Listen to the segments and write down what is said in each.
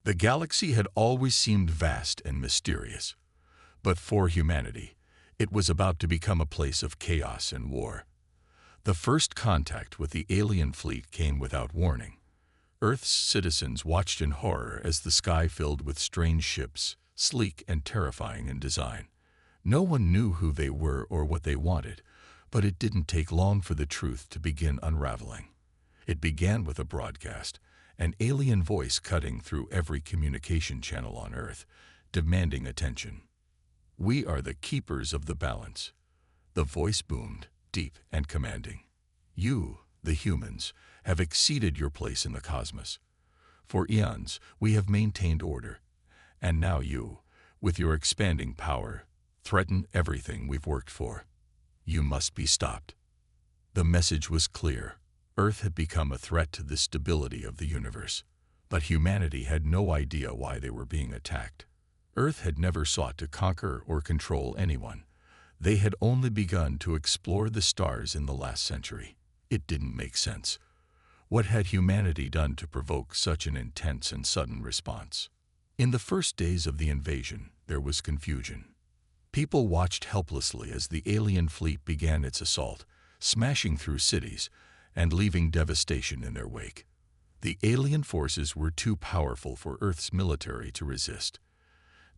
The galaxy had always seemed vast and mysterious, but for humanity, it was about to become a place of chaos and war. The first contact with the alien fleet came without warning. Earth's citizens watched in horror as the sky filled with strange ships, sleek and terrifying in design. No one knew who they were or what they wanted, but it didn't take long for the truth to begin unraveling. It began with a broadcast, an alien voice cutting through every communication channel on Earth, demanding attention. "We are the keepers of the balance." The voice boomed, deep and commanding. "You, the humans, have exceeded your place in the cosmos. For eons, we have maintained order. And now you, with your expanding power, threaten everything we've worked for. You must be stopped." The message was clear. Earth had become a threat to the stability of the universe. But humanity had no idea why they were being attacked. Earth had never sought to conquer or control anyone. They had only begun to explore the stars in the last century. It didn't make sense. What had humanity done to provoke such an intense and sudden response? In the first days of the invasion, there was confusion. People watched helplessly as the alien fleet began its assault, smashing through cities and leaving devastation in their wake. The alien forces were too powerful for Earth's military to resist.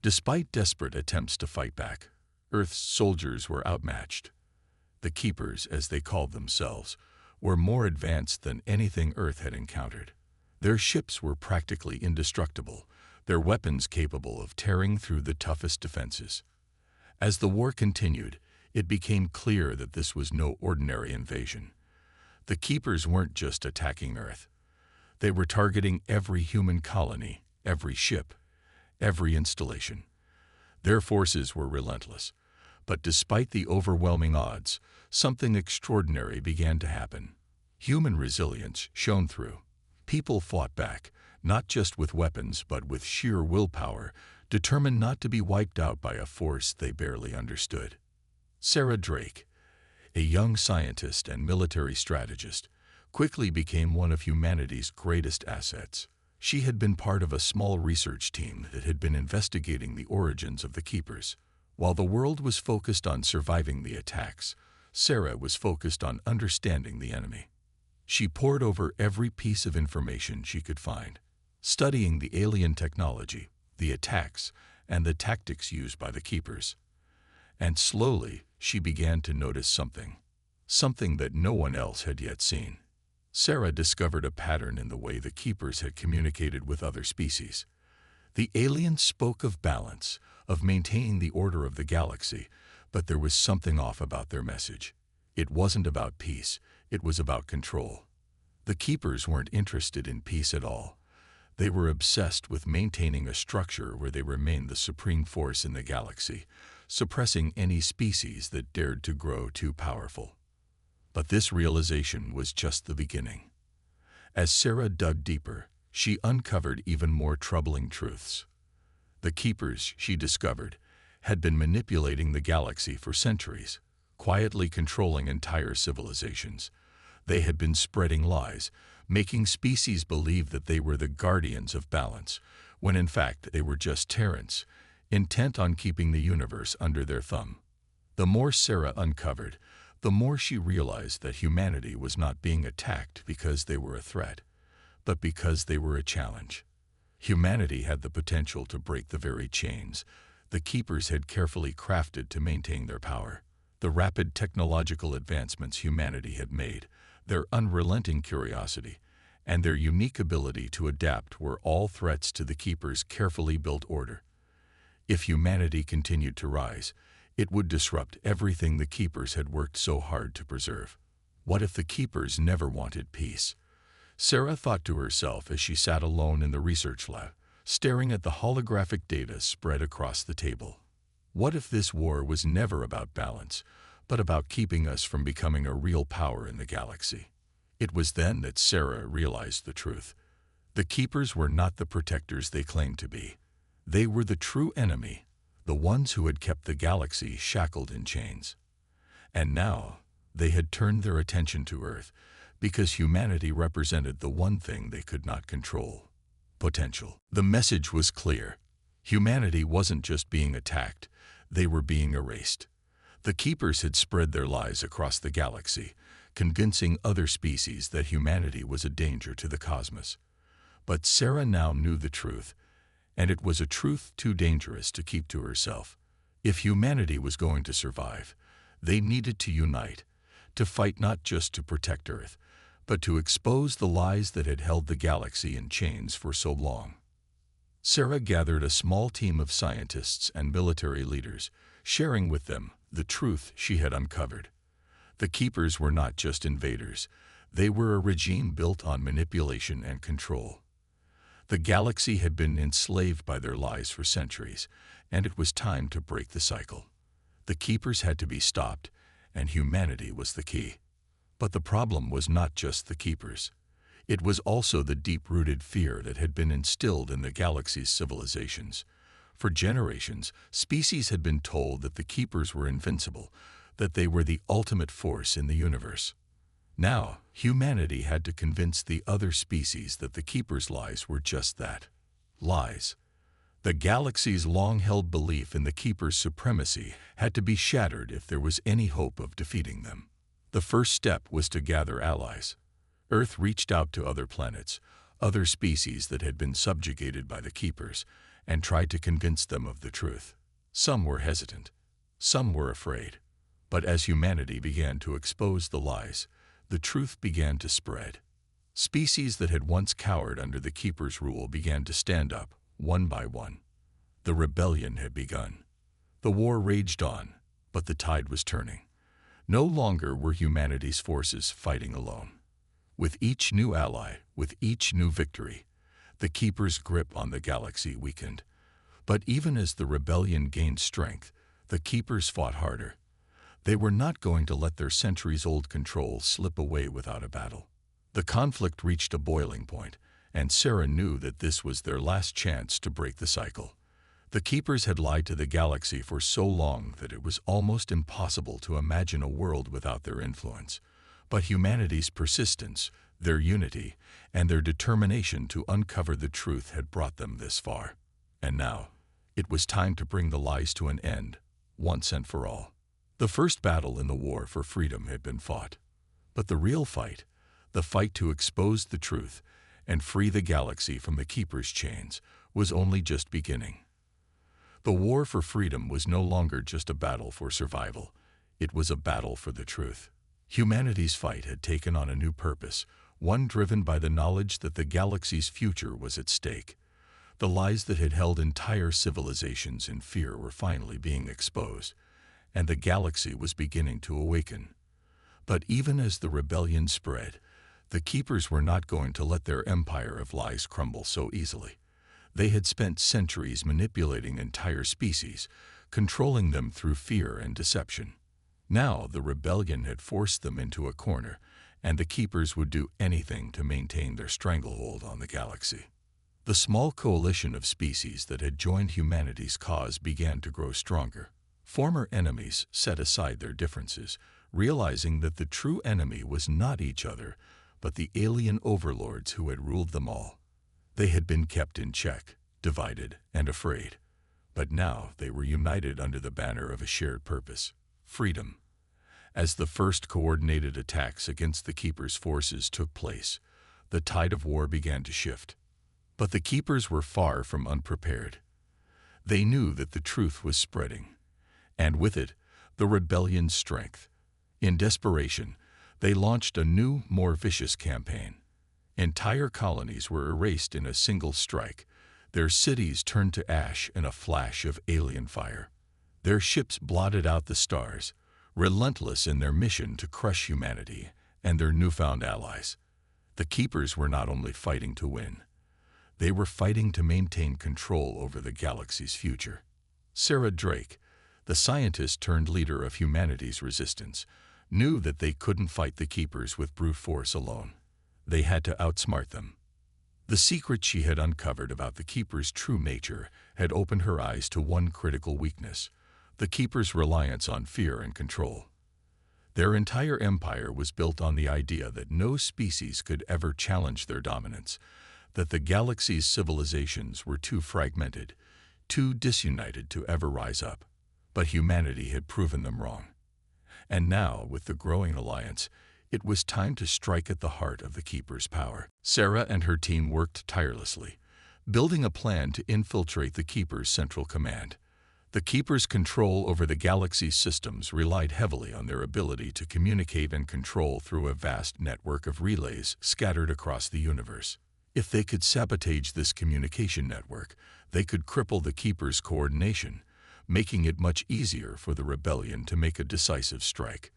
Despite desperate attempts to fight back, Earth's soldiers were outmatched. The Keepers, as they called themselves, were more advanced than anything Earth had encountered. Their ships were practically indestructible, their weapons capable of tearing through the toughest defenses. As the war continued, it became clear that this was no ordinary invasion. The Keepers weren't just attacking Earth. They were targeting every human colony, every ship, every installation. Their forces were relentless. But despite the overwhelming odds, something extraordinary began to happen. Human resilience shone through. People fought back, not just with weapons but with sheer willpower, determined not to be wiped out by a force they barely understood. Sarah Drake, a young scientist and military strategist, quickly became one of humanity's greatest assets. She had been part of a small research team that had been investigating the origins of the Keepers. While the world was focused on surviving the attacks, Sarah was focused on understanding the enemy. She pored over every piece of information she could find, studying the alien technology, the attacks, and the tactics used by the Keepers. And slowly, she began to notice something that no one else had yet seen. Sarah discovered a pattern in the way the Keepers had communicated with other species. The aliens spoke of balance, of maintaining the order of the galaxy, but there was something off about their message. It wasn't about peace, it was about control. The Keepers weren't interested in peace at all. They were obsessed with maintaining a structure where they remained the supreme force in the galaxy, suppressing any species that dared to grow too powerful. But this realization was just the beginning. As Sarah dug deeper, she uncovered even more troubling truths. The Keepers, she discovered, had been manipulating the galaxy for centuries, quietly controlling entire civilizations. They had been spreading lies, making species believe that they were the guardians of balance, when in fact they were just tyrants, intent on keeping the universe under their thumb. The more Sarah uncovered, the more she realized that humanity was not being attacked because they were a threat, but because they were a challenge. Humanity had the potential to break the very chains the Keepers had carefully crafted to maintain their power. The rapid technological advancements humanity had made, their unrelenting curiosity, and their unique ability to adapt were all threats to the Keepers' carefully built order. If humanity continued to rise, it would disrupt everything the Keepers had worked so hard to preserve. What if the Keepers never wanted peace? Sarah thought to herself as she sat alone in the research lab, staring at the holographic data spread across the table. What if this war was never about balance, but about keeping us from becoming a real power in the galaxy? It was then that Sarah realized the truth. The Keepers were not the protectors they claimed to be. They were the true enemy, the ones who had kept the galaxy shackled in chains. And now, they had turned their attention to Earth, because humanity represented the one thing they could not control. potential. The message was clear. Humanity wasn't just being attacked, they were being erased. The Keepers had spread their lies across the galaxy, convincing other species that humanity was a danger to the cosmos. But Sarah now knew the truth, and it was a truth too dangerous to keep to herself. If humanity was going to survive, they needed to unite, to fight not just to protect Earth, but to expose the lies that had held the galaxy in chains for so long. Sarah gathered a small team of scientists and military leaders, sharing with them the truth she had uncovered. The Keepers were not just invaders, they were a regime built on manipulation and control. The galaxy had been enslaved by their lies for centuries, and it was time to break the cycle. The Keepers had to be stopped, and humanity was the key. But the problem was not just the Keepers. It was also the deep-rooted fear that had been instilled in the galaxy's civilizations. For generations, species had been told that the Keepers were invincible, that they were the ultimate force in the universe. Now, humanity had to convince the other species that the Keepers' lies were just that, lies. The galaxy's long-held belief in the Keepers' supremacy had to be shattered if there was any hope of defeating them. The first step was to gather allies. Earth reached out to other planets, other species that had been subjugated by the Keepers, and tried to convince them of the truth. Some were hesitant, some were afraid. But as humanity began to expose the lies, the truth began to spread. Species that had once cowered under the Keepers' rule began to stand up, one by one. The rebellion had begun. The war raged on, but the tide was turning. No longer were humanity's forces fighting alone. With each new ally, with each new victory, the Keepers' grip on the galaxy weakened. But even as the rebellion gained strength, the Keepers fought harder. They were not going to let their centuries-old control slip away without a battle. The conflict reached a boiling point, and Sarah knew that this was their last chance to break the cycle. The Keepers had lied to the galaxy for so long that it was almost impossible to imagine a world without their influence. But humanity's persistence, their unity, and their determination to uncover the truth had brought them this far. And now, it was time to bring the lies to an end, once and for all. The first battle in the war for freedom had been fought. But the real fight, the fight to expose the truth and free the galaxy from the Keepers' chains, was only just beginning. The war for freedom was no longer just a battle for survival. It was a battle for the truth. Humanity's fight had taken on a new purpose, one driven by the knowledge that the galaxy's future was at stake. The lies that had held entire civilizations in fear were finally being exposed, and the galaxy was beginning to awaken. But even as the rebellion spread, the Keepers were not going to let their empire of lies crumble so easily. They had spent centuries manipulating entire species, controlling them through fear and deception. Now the rebellion had forced them into a corner, and the Keepers would do anything to maintain their stranglehold on the galaxy. The small coalition of species that had joined humanity's cause began to grow stronger. Former enemies set aside their differences, realizing that the true enemy was not each other, but the alien overlords who had ruled them all. They had been kept in check, divided, and afraid. But now they were united under the banner of a shared purpose: freedom. As the first coordinated attacks against the Keepers' forces took place, the tide of war began to shift. But the Keepers were far from unprepared. They knew that the truth was spreading, and with it, the rebellion's strength. In desperation, they launched a new, more vicious campaign. Entire colonies were erased in a single strike, their cities turned to ash in a flash of alien fire. Their ships blotted out the stars, relentless in their mission to crush humanity and their newfound allies. The Keepers were not only fighting to win, they were fighting to maintain control over the galaxy's future. Sarah Drake, the scientist turned leader of humanity's resistance, knew that they couldn't fight the Keepers with brute force alone. They had to outsmart them. The secret she had uncovered about the Keepers' true nature had opened her eyes to one critical weakness: the Keepers' reliance on fear and control. Their entire empire was built on the idea that no species could ever challenge their dominance, that the galaxy's civilizations were too fragmented, too disunited to ever rise up. But humanity had proven them wrong. And now, with the growing alliance, it was time to strike at the heart of the Keeper's power. Sarah and her team worked tirelessly, building a plan to infiltrate the Keeper's central command. The Keeper's control over the galaxy's systems relied heavily on their ability to communicate and control through a vast network of relays scattered across the universe. If they could sabotage this communication network, they could cripple the Keeper's coordination, making it much easier for the rebellion to make a decisive strike.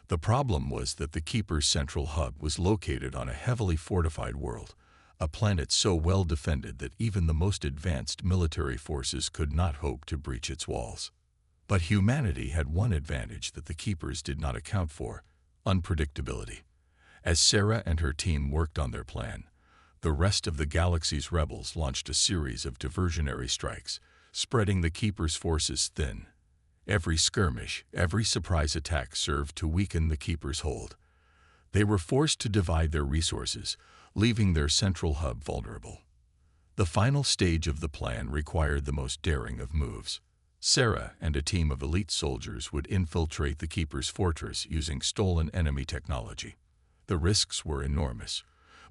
The problem was that the Keeper's central hub was located on a heavily fortified world, a planet so well defended that even the most advanced military forces could not hope to breach its walls. But humanity had one advantage that the Keepers did not account for: unpredictability. As Sarah and her team worked on their plan, the rest of the galaxy's rebels launched a series of diversionary strikes, spreading the Keeper's forces thin. Every skirmish, every surprise attack served to weaken the Keeper's hold. They were forced to divide their resources, leaving their central hub vulnerable. The final stage of the plan required the most daring of moves. Sarah and a team of elite soldiers would infiltrate the Keeper's fortress using stolen enemy technology. The risks were enormous,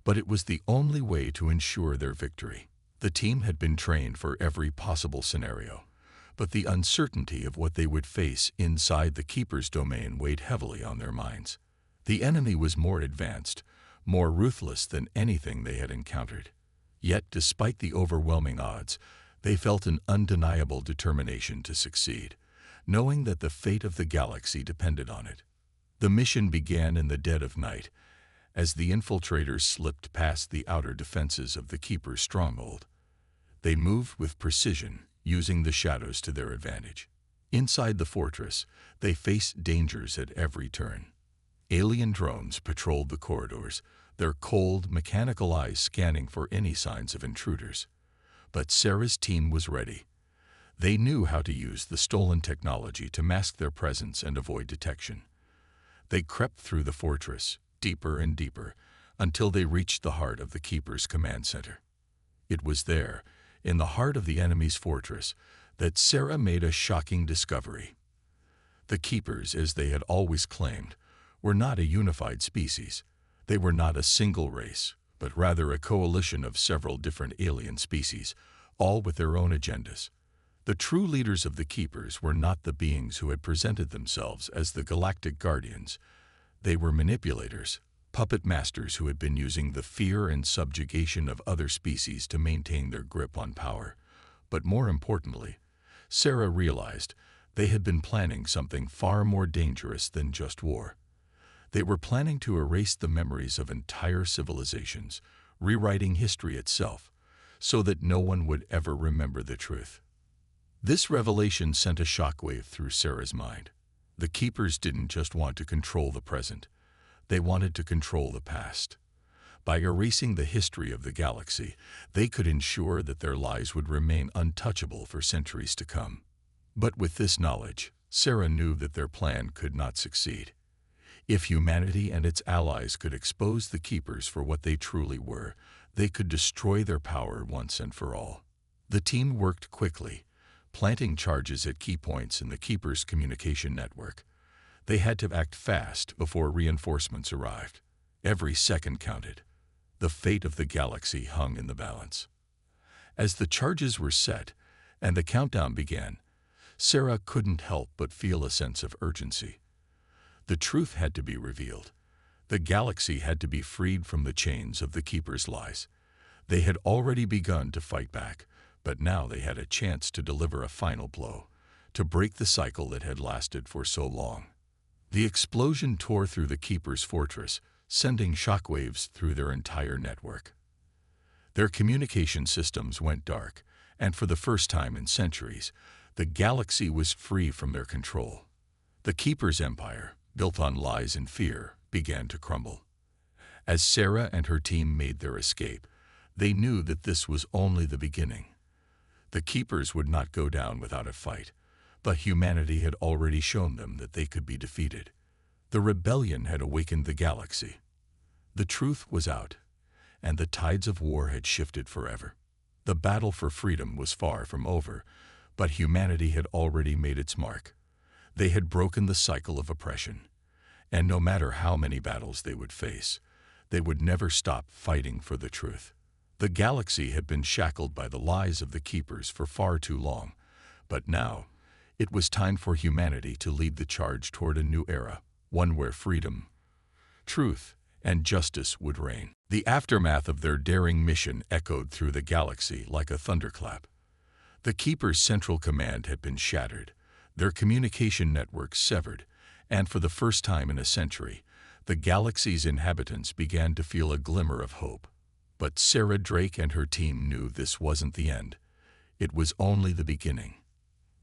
but it was the only way to ensure their victory. The team had been trained for every possible scenario, but the uncertainty of what they would face inside the Keeper's domain weighed heavily on their minds. The enemy was more advanced, more ruthless than anything they had encountered. Yet, despite the overwhelming odds, they felt an undeniable determination to succeed, knowing that the fate of the galaxy depended on it. The mission began in the dead of night, as the infiltrators slipped past the outer defenses of the Keeper's stronghold. They moved with precision, using the shadows to their advantage. Inside the fortress, they faced dangers at every turn. Alien drones patrolled the corridors, their cold, mechanical eyes scanning for any signs of intruders. But Sarah's team was ready. They knew how to use the stolen technology to mask their presence and avoid detection. They crept through the fortress, deeper and deeper, until they reached the heart of the Keeper's command center. It was there, in the heart of the enemy's fortress, that Sarah made a shocking discovery. The Keepers, as they had always claimed, were not a unified species. They were not a single race, but rather a coalition of several different alien species, all with their own agendas. The true leaders of the Keepers were not the beings who had presented themselves as the Galactic Guardians. They were manipulators, puppet masters who had been using the fear and subjugation of other species to maintain their grip on power. But more importantly, Sarah realized they had been planning something far more dangerous than just war. They were planning to erase the memories of entire civilizations, rewriting history itself, so that no one would ever remember the truth. This revelation sent a shockwave through Sarah's mind. The Keepers didn't just want to control the present. They wanted to control the past. By erasing the history of the galaxy, they could ensure that their lives would remain untouchable for centuries to come. But with this knowledge, Sarah knew that their plan could not succeed. If humanity and its allies could expose the Keepers for what they truly were, they could destroy their power once and for all. The team worked quickly, planting charges at key points in the Keepers' communication network. They had to act fast before reinforcements arrived. Every second counted. The fate of the galaxy hung in the balance. As the charges were set and the countdown began, Sarah couldn't help but feel a sense of urgency. The truth had to be revealed. The galaxy had to be freed from the chains of the Keepers' lies. They had already begun to fight back, but now they had a chance to deliver a final blow, to break the cycle that had lasted for so long. The explosion tore through the Keepers' fortress, sending shockwaves through their entire network. Their communication systems went dark, and for the first time in centuries, the galaxy was free from their control. The Keepers' empire, built on lies and fear, began to crumble. As Sarah and her team made their escape, they knew that this was only the beginning. The Keepers would not go down without a fight, but humanity had already shown them that they could be defeated. The rebellion had awakened the galaxy. The truth was out, and the tides of war had shifted forever. The battle for freedom was far from over, but humanity had already made its mark. They had broken the cycle of oppression, and no matter how many battles they would face, they would never stop fighting for the truth. The galaxy had been shackled by the lies of the Keepers for far too long, but now it was time for humanity to lead the charge toward a new era, one where freedom, truth, and justice would reign. The aftermath of their daring mission echoed through the galaxy like a thunderclap. The Keepers' central command had been shattered, their communication networks severed, and for the first time in a century, the galaxy's inhabitants began to feel a glimmer of hope. But Sarah Drake and her team knew this wasn't the end. It was only the beginning.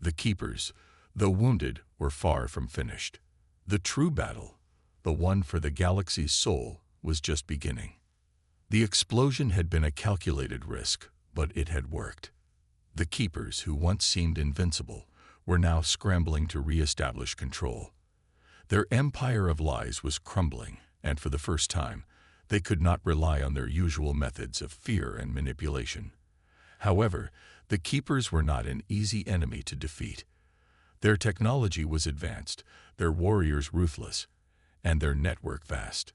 The Keepers, though wounded, were far from finished. The true battle, the one for the galaxy's soul, was just beginning. The explosion had been a calculated risk, but it had worked. The Keepers, who once seemed invincible, were now scrambling to re-establish control. Their empire of lies was crumbling, and for the first time, they could not rely on their usual methods of fear and manipulation. However, the Keepers were not an easy enemy to defeat. Their technology was advanced, their warriors ruthless, and their network vast.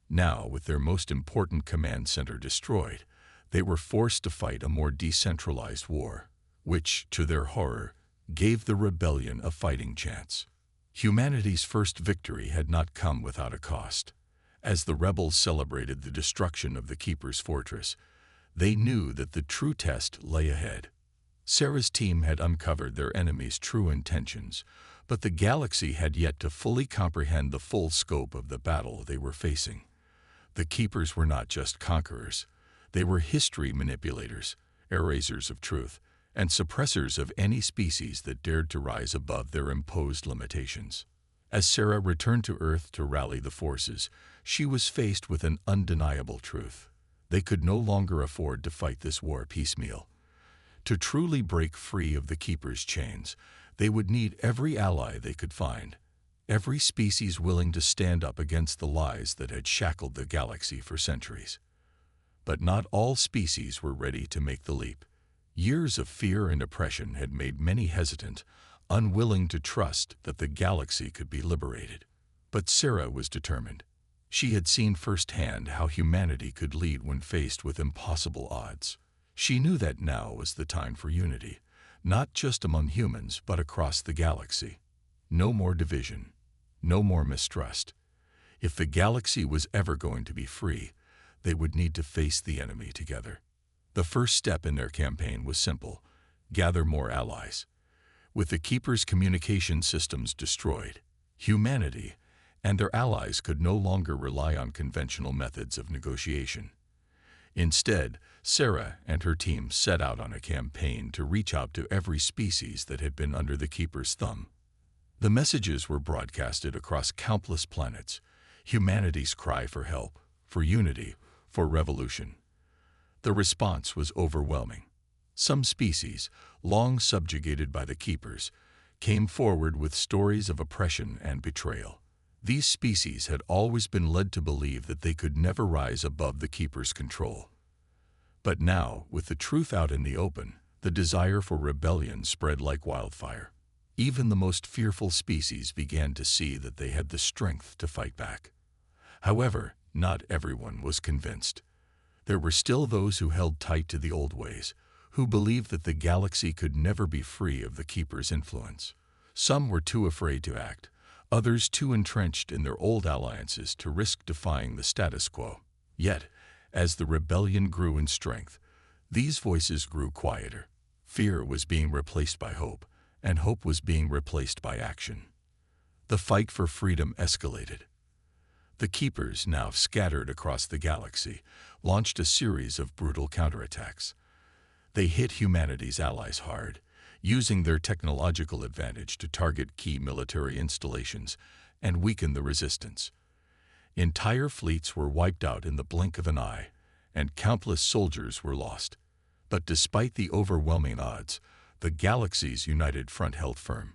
Now, with their most important command center destroyed, they were forced to fight a more decentralized war, which, to their horror, gave the rebellion a fighting chance. Humanity's first victory had not come without a cost. As the rebels celebrated the destruction of the Keepers' fortress, they knew that the true test lay ahead. Sarah's team had uncovered their enemy's true intentions, but the galaxy had yet to fully comprehend the full scope of the battle they were facing. The Keepers were not just conquerors. They were history manipulators, erasers of truth, and suppressors of any species that dared to rise above their imposed limitations. As Sarah returned to Earth to rally the forces, she was faced with an undeniable truth. They could no longer afford to fight this war piecemeal. To truly break free of the Keepers' chains, they would need every ally they could find, every species willing to stand up against the lies that had shackled the galaxy for centuries. But not all species were ready to make the leap. Years of fear and oppression had made many hesitant, unwilling to trust that the galaxy could be liberated. But Sarah was determined. She had seen firsthand how humanity could lead when faced with impossible odds. She knew that now was the time for unity, not just among humans but across the galaxy. No more division, no more mistrust. If the galaxy was ever going to be free, they would need to face the enemy together. The first step in their campaign was simple: gather more allies. With the Keepers' communication systems destroyed, humanity and their allies could no longer rely on conventional methods of negotiation. Instead, Sarah and her team set out on a campaign to reach out to every species that had been under the Keepers' thumb. The messages were broadcasted across countless planets, humanity's cry for help, for unity, for revolution. The response was overwhelming. Some species, long subjugated by the Keepers, came forward with stories of oppression and betrayal. These species had always been led to believe that they could never rise above the Keepers' control. But now, with the truth out in the open, the desire for rebellion spread like wildfire. Even the most fearful species began to see that they had the strength to fight back. However, not everyone was convinced. There were still those who held tight to the old ways, who believed that the galaxy could never be free of the Keepers' influence. Some were too afraid to act, others too entrenched in their old alliances to risk defying the status quo. Yet, as the rebellion grew in strength, these voices grew quieter. Fear was being replaced by hope, and hope was being replaced by action. The fight for freedom escalated. The Keepers, now scattered across the galaxy, launched a series of brutal counterattacks. They hit humanity's allies hard, using their technological advantage to target key military installations and weaken the resistance. Entire fleets were wiped out in the blink of an eye, and countless soldiers were lost. But despite the overwhelming odds, the galaxy's united front held firm.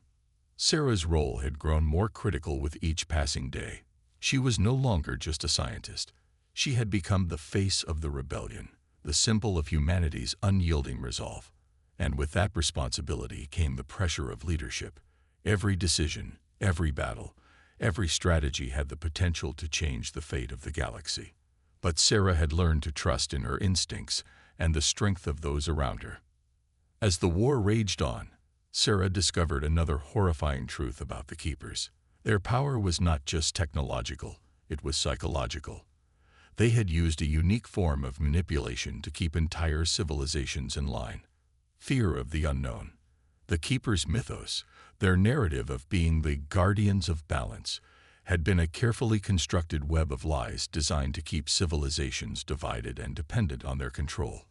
Sarah's role had grown more critical with each passing day. She was no longer just a scientist. She had become the face of the rebellion, the symbol of humanity's unyielding resolve. And with that responsibility came the pressure of leadership. Every decision, every battle, every strategy had the potential to change the fate of the galaxy. But Sarah had learned to trust in her instincts and the strength of those around her. As the war raged on, Sarah discovered another horrifying truth about the Keepers. Their power was not just technological, it was psychological. They had used a unique form of manipulation to keep entire civilizations in line. Fear of the unknown. The Keepers' mythos, their narrative of being the guardians of balance, had been a carefully constructed web of lies designed to keep civilizations divided and dependent on their control.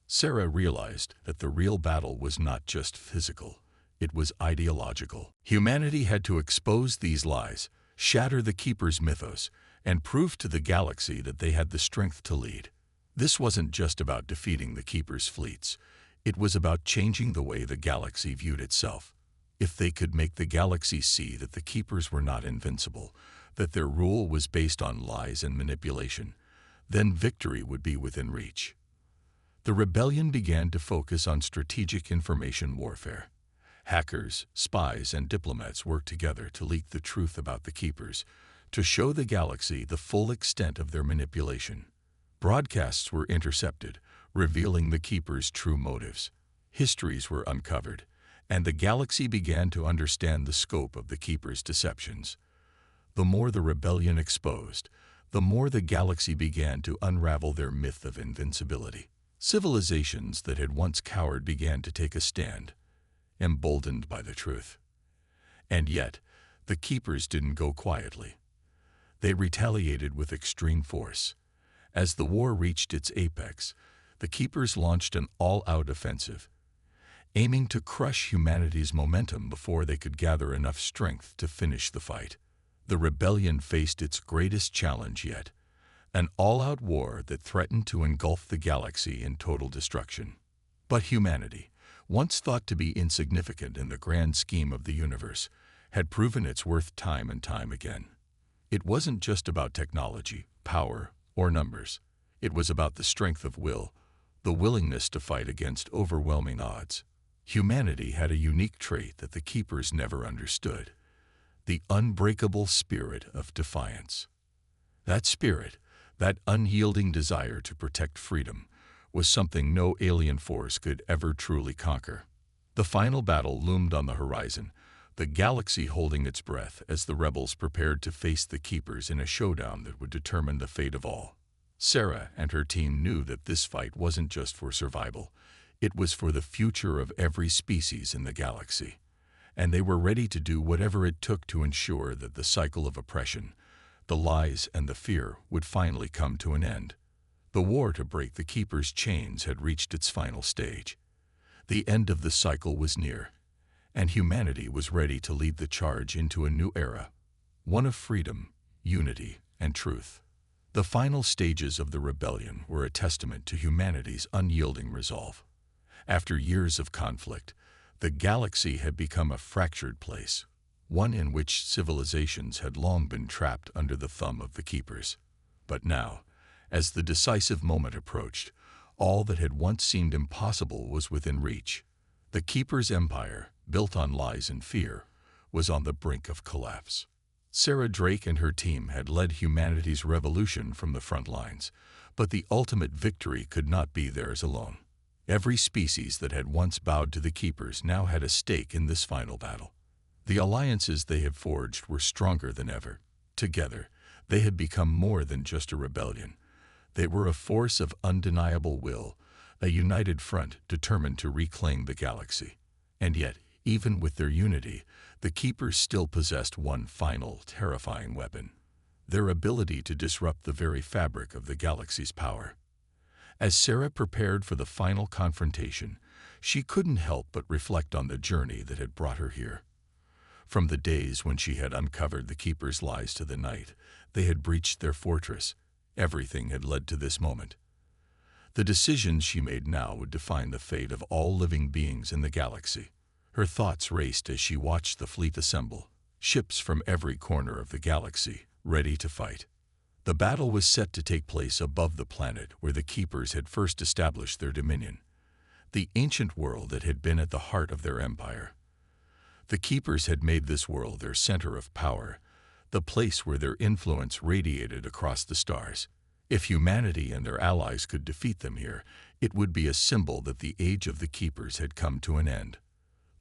Sarah realized that the real battle was not just physical, it was ideological. Humanity had to expose these lies, shatter the Keepers' mythos, and prove to the galaxy that they had the strength to lead. This wasn't just about defeating the Keepers' fleets. It was about changing the way the galaxy viewed itself. If they could make the galaxy see that the Keepers were not invincible, that their rule was based on lies and manipulation, then victory would be within reach. The rebellion began to focus on strategic information warfare. Hackers, spies, and diplomats worked together to leak the truth about the Keepers, to show the galaxy the full extent of their manipulation. Broadcasts were intercepted, revealing the Keepers' true motives. Histories were uncovered, and the galaxy began to understand the scope of the Keepers' deceptions. The more the rebellion exposed, the more the galaxy began to unravel their myth of invincibility. Civilizations that had once cowered began to take a stand, emboldened by the truth. And yet, the Keepers didn't go quietly. They retaliated with extreme force. As the war reached its apex, the Keepers launched an all-out offensive, aiming to crush humanity's momentum before they could gather enough strength to finish the fight. The rebellion faced its greatest challenge yet, an all-out war that threatened to engulf the galaxy in total destruction. But humanity, once thought to be insignificant in the grand scheme of the universe, had proven its worth time and time again. It wasn't just about technology, power, or numbers. It was about the strength of will, the willingness to fight against overwhelming odds. Humanity had a unique trait that the Keepers never understood: the unbreakable spirit of defiance. That spirit, that unyielding desire to protect freedom, was something no alien force could ever truly conquer. The final battle loomed on the horizon, the galaxy holding its breath as the rebels prepared to face the Keepers in a showdown that would determine the fate of all. Sarah and her team knew that this fight wasn't just for survival, it was for the future of every species in the galaxy. And they were ready to do whatever it took to ensure that the cycle of oppression, the lies and the fear, would finally come to an end. The war to break the Keepers' chains had reached its final stage. The end of the cycle was near, and humanity was ready to lead the charge into a new era, one of freedom, unity, and truth. The final stages of the rebellion were a testament to humanity's unyielding resolve. After years of conflict, the galaxy had become a fractured place, one in which civilizations had long been trapped under the thumb of the Keepers. But now, as the decisive moment approached, all that had once seemed impossible was within reach. The Keepers' empire, built on lies and fear, was on the brink of collapse. Sarah Drake and her team had led humanity's revolution from the front lines, but the ultimate victory could not be theirs alone. Every species that had once bowed to the Keepers now had a stake in this final battle. The alliances they had forged were stronger than ever. Together, they had become more than just a rebellion. They were a force of undeniable will, a united front determined to reclaim the galaxy. And yet, even with their unity, the Keepers still possessed one final, terrifying weapon: their ability to disrupt the very fabric of the galaxy's power. As Sarah prepared for the final confrontation, she couldn't help but reflect on the journey that had brought her here. From the days when she had uncovered the Keepers' lies to the night they had breached their fortress, everything had led to this moment. The decisions she made now would define the fate of all living beings in the galaxy. Her thoughts raced as she watched the fleet assemble, ships from every corner of the galaxy, ready to fight. The battle was set to take place above the planet where the Keepers had first established their dominion, the ancient world that had been at the heart of their empire. The Keepers had made this world their center of power, the place where their influence radiated across the stars. If humanity and their allies could defeat them here, it would be a symbol that the age of the Keepers had come to an end.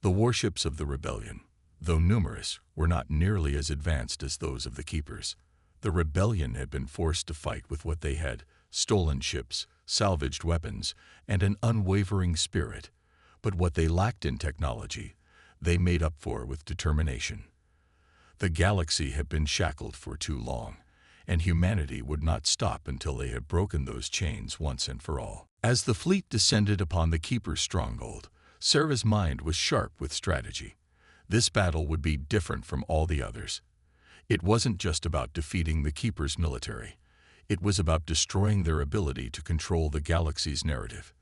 The warships of the rebellion, though numerous, were not nearly as advanced as those of the Keepers. The rebellion had been forced to fight with what they had: stolen ships, salvaged weapons, and an unwavering spirit. But what they lacked in technology, they made up for with determination. The galaxy had been shackled for too long, and humanity would not stop until they had broken those chains once and for all. As the fleet descended upon the Keeper's stronghold, Sarah's mind was sharp with strategy. This battle would be different from all the others. It wasn't just about defeating the Keeper's military. It was about destroying their ability to control the galaxy's narrative.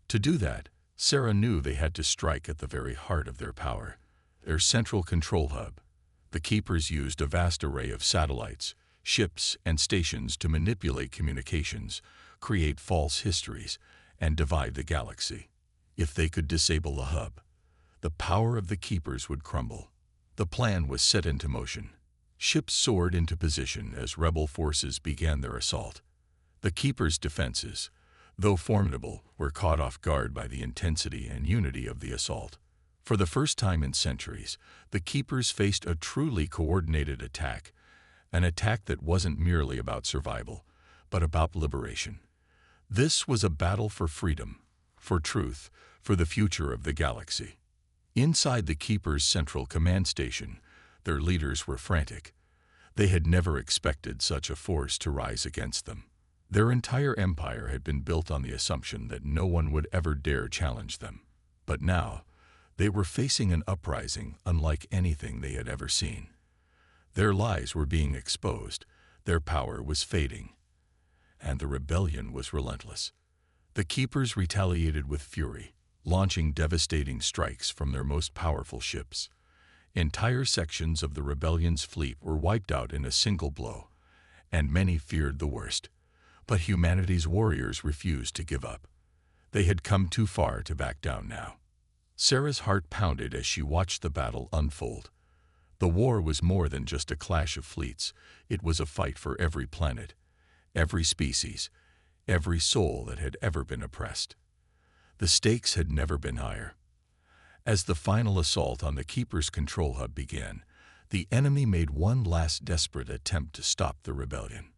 To do that, Sarah knew they had to strike at the very heart of their power, their central control hub. The Keepers used a vast array of satellites, ships, and stations to manipulate communications, create false histories, and divide the galaxy. If they could disable the hub, the power of the Keepers would crumble. The plan was set into motion. Ships soared into position as rebel forces began their assault. The Keepers' defenses, though formidable, were caught off guard by the intensity and unity of the assault. For the first time in centuries, the Keepers faced a truly coordinated attack, an attack that wasn't merely about survival, but about liberation. This was a battle for freedom, for truth, for the future of the galaxy. Inside the Keepers' central command station, their leaders were frantic. They had never expected such a force to rise against them. Their entire empire had been built on the assumption that no one would ever dare challenge them. But now, they were facing an uprising unlike anything they had ever seen. Their lies were being exposed, their power was fading, and the rebellion was relentless. The Keepers retaliated with fury, launching devastating strikes from their most powerful ships. Entire sections of the rebellion's fleet were wiped out in a single blow, and many feared the worst. But humanity's warriors refused to give up. They had come too far to back down now. Sarah's heart pounded as she watched the battle unfold. The war was more than just a clash of fleets. It was a fight for every planet, every species, every soul that had ever been oppressed. The stakes had never been higher. As the final assault on the Keeper's control hub began, the enemy made one last desperate attempt to stop the rebellion.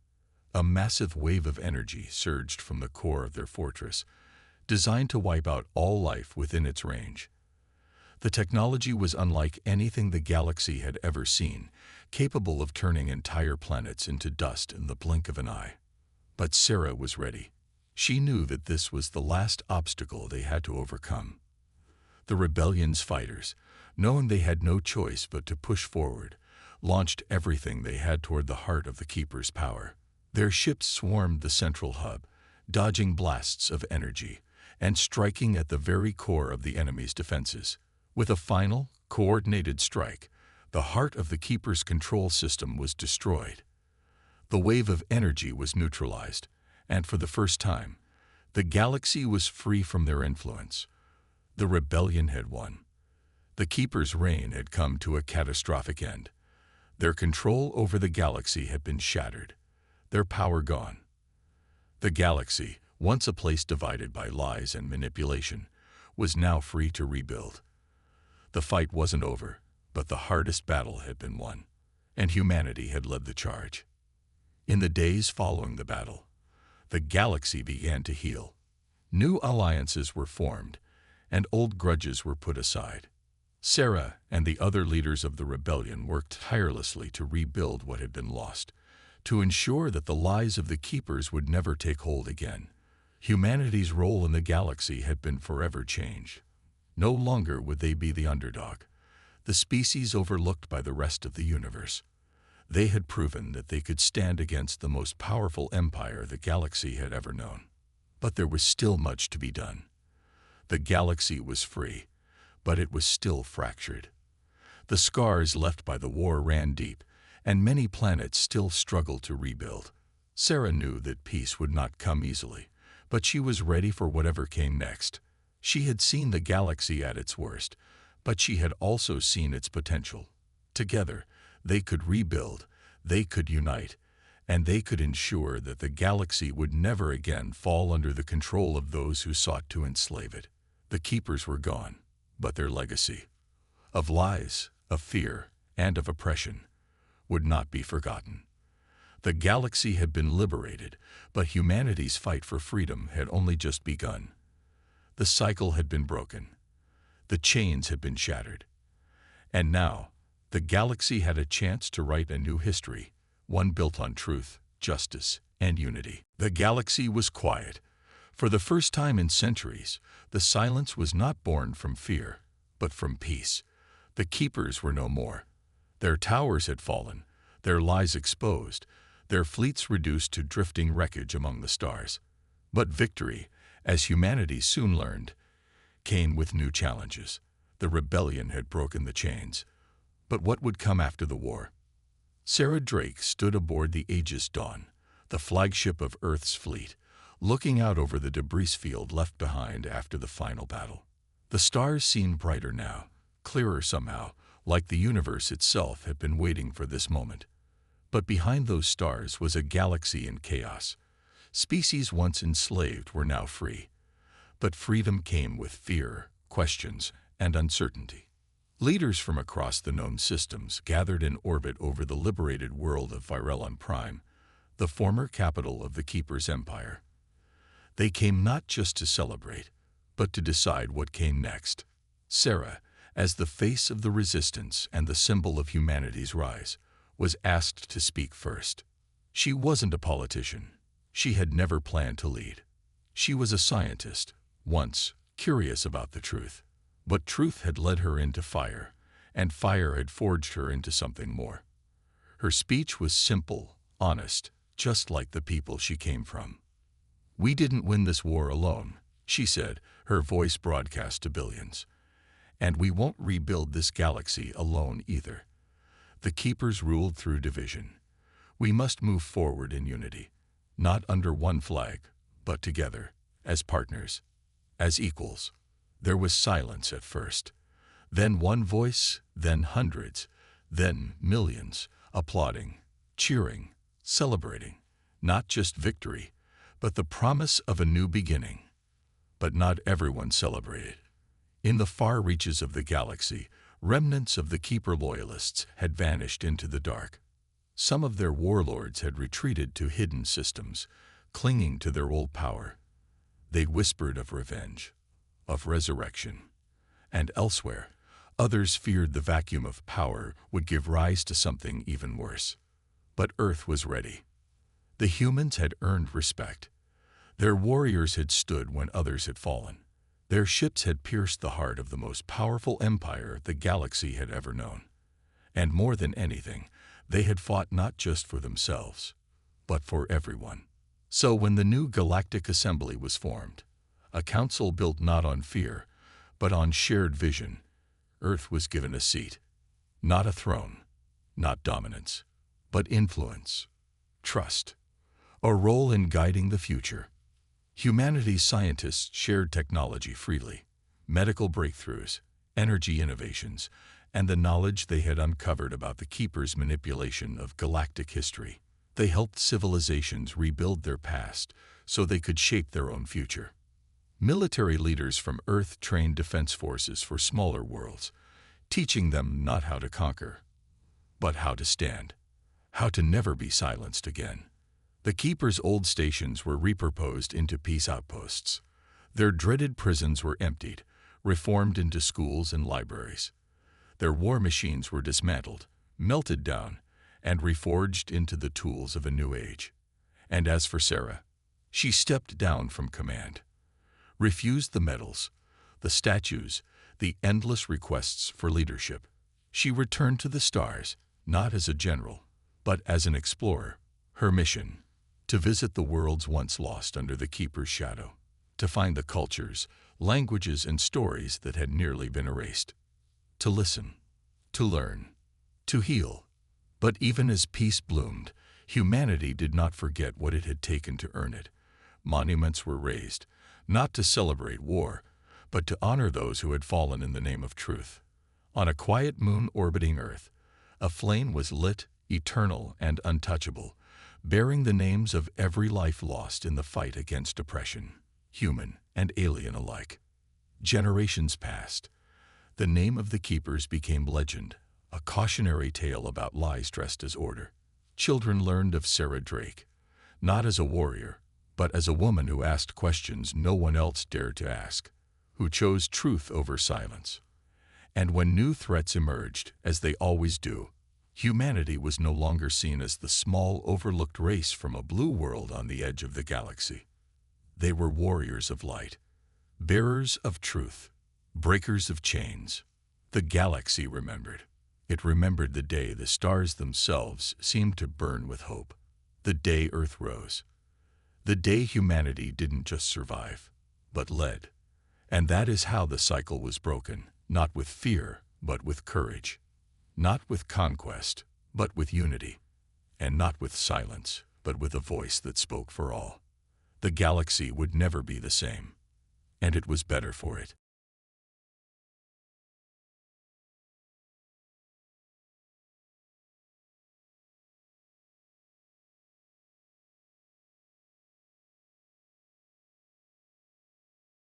A massive wave of energy surged from the core of their fortress, designed to wipe out all life within its range. The technology was unlike anything the galaxy had ever seen, capable of turning entire planets into dust in the blink of an eye. But Sarah was ready. She knew that this was the last obstacle they had to overcome. The rebellion's fighters, knowing they had no choice but to push forward, launched everything they had toward the heart of the Keeper's power. Their ships swarmed the central hub, dodging blasts of energy, and striking at the very core of the enemy's defenses. With a final, coordinated strike, the heart of the Keeper's control system was destroyed. The wave of energy was neutralized, and for the first time, the galaxy was free from their influence. The rebellion had won. The Keeper's reign had come to a catastrophic end. Their control over the galaxy had been shattered, their power gone. The galaxy, once a place divided by lies and manipulation, was now free to rebuild. The fight wasn't over, but the hardest battle had been won, and humanity had led the charge. In the days following the battle, the galaxy began to heal. New alliances were formed, and old grudges were put aside. Sarah and the other leaders of the rebellion worked tirelessly to rebuild what had been lost, to ensure that the lies of the Keepers would never take hold again. Humanity's role in the galaxy had been forever changed. No longer would they be the underdog, the species overlooked by the rest of the universe. They had proven that they could stand against the most powerful empire the galaxy had ever known. But there was still much to be done. The galaxy was free, but it was still fractured. The scars left by the war ran deep, and many planets still struggled to rebuild. Sarah knew that peace would not come easily, but she was ready for whatever came next. She had seen the galaxy at its worst, but she had also seen its potential. Together, they could rebuild, they could unite, and they could ensure that the galaxy would never again fall under the control of those who sought to enslave it. The Keepers were gone, but their legacy of lies, of fear, and of oppression would not be forgotten. The galaxy had been liberated, but humanity's fight for freedom had only just begun. The cycle had been broken. The chains had been shattered. And now, the galaxy had a chance to write a new history, one built on truth, justice, and unity. The galaxy was quiet. For the first time in centuries, the silence was not born from fear, but from peace. The Keepers were no more. Their towers had fallen, their lies exposed, their fleets reduced to drifting wreckage among the stars. But victory, as humanity soon learned, came with new challenges. The rebellion had broken the chains. But what would come after the war? Sarah Drake stood aboard the Aegis Dawn, the flagship of Earth's fleet, looking out over the debris field left behind after the final battle. The stars seemed brighter now, clearer somehow, like the universe itself had been waiting for this moment. But behind those stars was a galaxy in chaos. Species once enslaved were now free. But freedom came with fear, questions, and uncertainty. Leaders from across the known systems gathered in orbit over the liberated world of Virelon Prime, the former capital of the Keepers' empire. They came not just to celebrate, but to decide what came next. Sarah, as the face of the resistance and the symbol of humanity's rise, was asked to speak first. She wasn't a politician. She had never planned to lead. She was a scientist, once curious about the truth. But truth had led her into fire, and fire had forged her into something more. Her speech was simple, honest, just like the people she came from. "We didn't win this war alone," she said, her voice broadcast to billions. "And we won't rebuild this galaxy alone either. The Keepers ruled through division. We must move forward in unity, not under one flag, but together, as partners, as equals." There was silence at first, then one voice, then hundreds, then millions, applauding, cheering, celebrating, not just victory, but the promise of a new beginning. But not everyone celebrated. In the far reaches of the galaxy, remnants of the Keeper loyalists had vanished into the dark. Some of their warlords had retreated to hidden systems, clinging to their old power. They whispered of revenge, of resurrection, and elsewhere, others feared the vacuum of power would give rise to something even worse. But Earth was ready. The humans had earned respect. Their warriors had stood when others had fallen. Their ships had pierced the heart of the most powerful empire the galaxy had ever known. And more than anything, they had fought not just for themselves, but for everyone. So when the new Galactic Assembly was formed, a council built not on fear, but on shared vision, Earth was given a seat. Not a throne, not dominance, but influence, trust, a role in guiding the future. Humanity's scientists shared technology freely, medical breakthroughs, energy innovations, and the knowledge they had uncovered about the Keepers' manipulation of galactic history. They helped civilizations rebuild their past so they could shape their own future. Military leaders from Earth trained defense forces for smaller worlds, teaching them not how to conquer, but how to stand, how to never be silenced again. The Keepers' old stations were repurposed into peace outposts. Their dreaded prisons were emptied, reformed into schools and libraries. Their war machines were dismantled, melted down, and reforged into the tools of a new age. And as for Sarah, she stepped down from command, refused the medals, the statues, the endless requests for leadership. She returned to the stars, not as a general, but as an explorer. Her mission: to visit the worlds once lost under the Keeper's shadow, to find the cultures, languages, and stories that had nearly been erased, to listen, to learn, to heal. But even as peace bloomed, Humanity did not forget what it had taken to earn it. Monuments were raised, not to celebrate war, but to honor those who had fallen in the name of truth. On a quiet moon orbiting Earth, a flame was lit, eternal and untouchable, bearing the names of every life lost in the fight against oppression, human and alien alike. Generations passed. The name of the keepers became legend, a cautionary tale about lies dressed as order. Children learned of Sarah Drake, not as a warrior, but as a woman who asked questions no one else dared to ask, who chose truth over silence. And when new threats emerged, as they always do, humanity was no longer seen as the small, overlooked race from a blue world on the edge of the galaxy. They were warriors of light, bearers of truth, breakers of chains. The galaxy remembered. It remembered the day the stars themselves seemed to burn with hope, the day Earth rose, the day humanity didn't just survive, but led. And that is how the cycle was broken, not with fear, but with courage, not with conquest, but with unity, and not with silence, but with a voice that spoke for all. The galaxy would never be the same, and it was better for it.